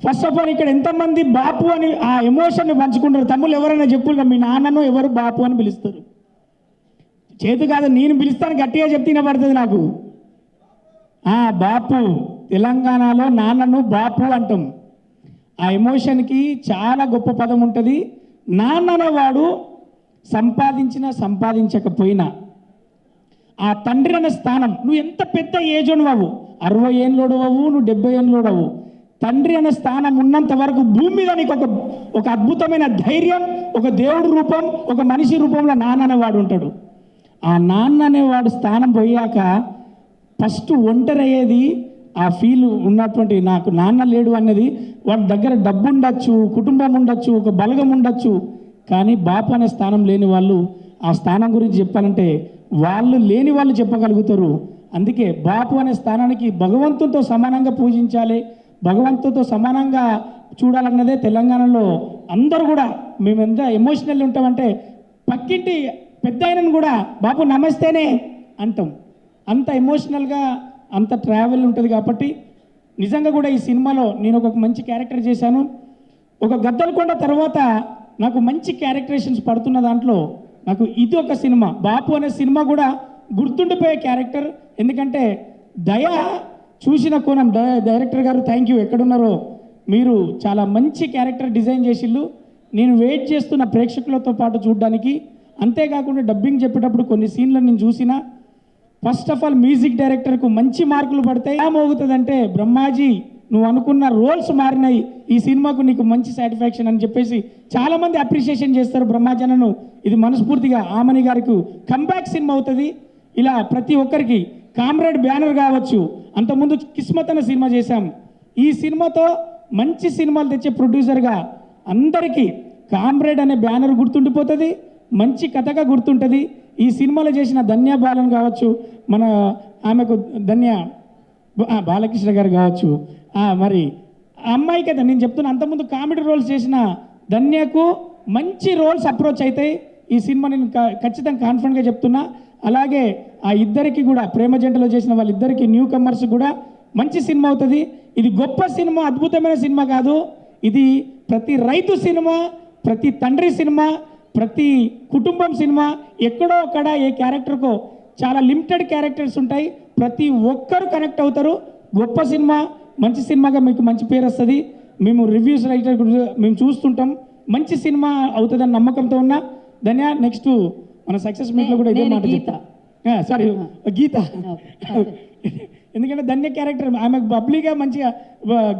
First of all ఇక్కడ ఎంతమంది బాపు అని ఆ ఎమోషన్ని పంచుకుంటారు? తమ్ముళ్ళు ఎవరైనా చెప్పుగా మీ నాన్నను ఎవరు బాపు అని పిలుస్తారు? చేతి కాదు, నేను పిలుస్తాను గట్టిగా చెప్తే వినపడుతుంది నాకు. బాపు, తెలంగాణలో నాన్నను బాపు అంటాం. ఆ ఎమోషన్కి చాలా గొప్ప పదం ఉంటుంది. నాన్న అనేవాడు సంపాదించినా సంపాదించకపోయినా ఆ తండ్రి అనే స్థానం, నువ్వు ఎంత పెద్ద ఏజ్ అవ్వు, 60 ఏళ్ళోడు అవ్వు, నువ్వు 70 ఏళ్ళోడు అవ్వు, తండ్రి అనే స్థానం ఉన్నంత వరకు భూమి మీద నీకు ఒక అద్భుతమైన ధైర్యం, ఒక దేవుడి రూపం, ఒక మనిషి రూపంలో నాన్న అనేవాడు ఉంటాడు. ఆ నాన్న అనేవాడు స్థానం పోయాక ఫస్ట్ ఒంటరి అయ్యేది ఆ ఫీల్ ఉన్నటువంటి, నాకు నాన్న లేడు అన్నది. వాడి దగ్గర డబ్బు ఉండొచ్చు, కుటుంబం ఉండొచ్చు, ఒక బలగం ఉండొచ్చు, కానీ బాపు అనే స్థానం లేని వాళ్ళు ఆ స్థానం గురించి చెప్పాలంటే వాళ్ళు లేని వాళ్ళు చెప్పగలుగుతారు. అందుకే బాపు అనే స్థానానికి భగవంతునితో సమానంగా పూజించాలి, భగవంతునితో సమానంగా చూడాలన్నదే తెలంగాణలో అందరూ కూడా. మేము ఎంత ఎమోషనల్ ఉంటామంటే పక్కింటి పెద్ద ఆయనను కూడా బాపు నమస్తేనే అంటాం. అంత ఎమోషనల్గా అంత ట్రావెల్ ఉంటుంది. కాబట్టి నిజంగా కూడా ఈ సినిమాలో నేను ఒక మంచి క్యారెక్టర్ చేశాను. ఒక గద్దలకొండ తర్వాత నాకు మంచి క్యారెక్టరేషన్స్ పడుతున్న దాంట్లో నాకు ఇది ఒక సినిమా, బాపు అనే సినిమా కూడా గుర్తుండిపోయే క్యారెక్టర్. ఎందుకంటే దయ చూసిన కోణం, డైరెక్టర్ గారు థ్యాంక్ యూ, ఎక్కడున్నారో మీరు చాలా మంచి క్యారెక్టర్ డిజైన్ చేసిళ్ళు. నేను వెయిట్ చేస్తున్న ప్రేక్షకులతో పాటు చూడడానికి. అంతేకాకుండా డబ్బింగ్ చెప్పేటప్పుడు కొన్ని సీన్లను నేను చూసిన. ఫస్ట్ ఆఫ్ ఆల్ మ్యూజిక్ డైరెక్టర్కు మంచి మార్కులు పడతాయి. ఏమవుతుందంటే బ్రహ్మాజీ నువ్వు అనుకున్న రోల్స్ మారినాయి, ఈ సినిమాకు నీకు మంచి సాటిస్ఫాక్షన్ అని చెప్పేసి చాలామంది అప్రిషియేషన్ చేస్తారు బ్రహ్మాజనను. ఇది మనస్ఫూర్తిగా ఆమని గారికి కంబ్యాక్ సినిమా అవుతుంది. ఇలా ప్రతి ఒక్కరికి కామ్రేడ్ బ్యానర్ కావచ్చు, అంతకుముందు కిస్మత్ అనే సినిమా చేశాం. ఈ సినిమాతో మంచి సినిమాలు తెచ్చే ప్రొడ్యూసర్గా అందరికీ కామ్రేడ్ అనే బ్యానర్ గుర్తుండిపోతుంది, మంచి కథగా గుర్తుంటుంది. ఈ సినిమాలో చేసిన ధన్య బాలన్ కావచ్చు, మన ఆమెకు ధన్య బాలకృష్ణ గారు కావచ్చు, మరి అమ్మాయి కదా నేను చెప్తున్నా, అంతకుముందు కామెడీ రోల్స్ చేసిన ధన్యకు మంచి రోల్స్ అప్రోచ్ అవుతాయి. ఈ సినిమా నేను ఖచ్చితంగా కాన్ఫిడెంట్గా చెప్తున్నా. అలాగే ఆ ఇద్దరికి కూడా ప్రేమ జంటలో చేసిన వాళ్ళిద్దరికి న్యూ కమర్స్ కూడా మంచి సినిమా అవుతుంది. ఇది గొప్ప సినిమా, అద్భుతమైన సినిమా కాదు, ఇది ప్రతి రైతు సినిమా, ప్రతి తండ్రి సినిమా, ప్రతి కుటుంబం సినిమా. ఎక్కడో అక్కడ ఏ క్యారెక్టర్కో చాలా లిమిటెడ్ క్యారెక్టర్స్ ఉంటాయి, ప్రతి ఒక్కరు కనెక్ట్ అవుతారు. గొప్ప సినిమా, మంచి సినిమాగా మీకు మంచి పేరు వస్తుంది. మేము రివ్యూస్ రైటర్ మేము చూస్తుంటాం, మంచి సినిమా అవుతుందని నమ్మకంతో ఉన్నా. ధన్య నెక్స్ట్ మన సక్సెస్ మీట్లో కూడా ఇదే మాట చెప్తా. సారీ గీత, ఎందుకంటే ధన్య క్యారెక్టర్ ఆమె బబ్లీగా మంచిగా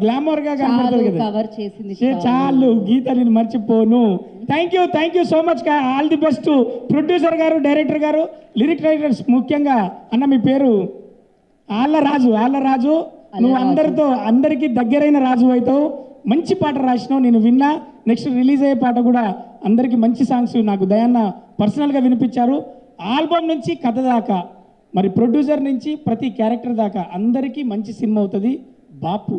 గ్లామర్గా కనబడుతుంది కదా. చాలు గీత, నేను మర్చిపోను. Thank you so much. All the best producer గారు, డైరెక్టర్ గారు, లిరిక్ రైటర్స్. ముఖ్యంగా అన్న మీ పేరు ఆళ్ళ రాజు. నువ్వు అందరికీ దగ్గరైన రాజు అవుతావు. మంచి పాట రాసినావు, నేను విన్నా. నెక్స్ట్ రిలీజ్ అయ్యే పాట కూడా అందరికీ మంచి సాంగ్స్ నాకు దయాన్న పర్సనల్గా వినిపించారు. ఆల్బమ్ నుంచి కథ దాకా, మరి ప్రొడ్యూసర్ నుంచి ప్రతి క్యారెక్టర్ దాకా అందరికీ మంచి సినిమా అవుతుంది. బాపు.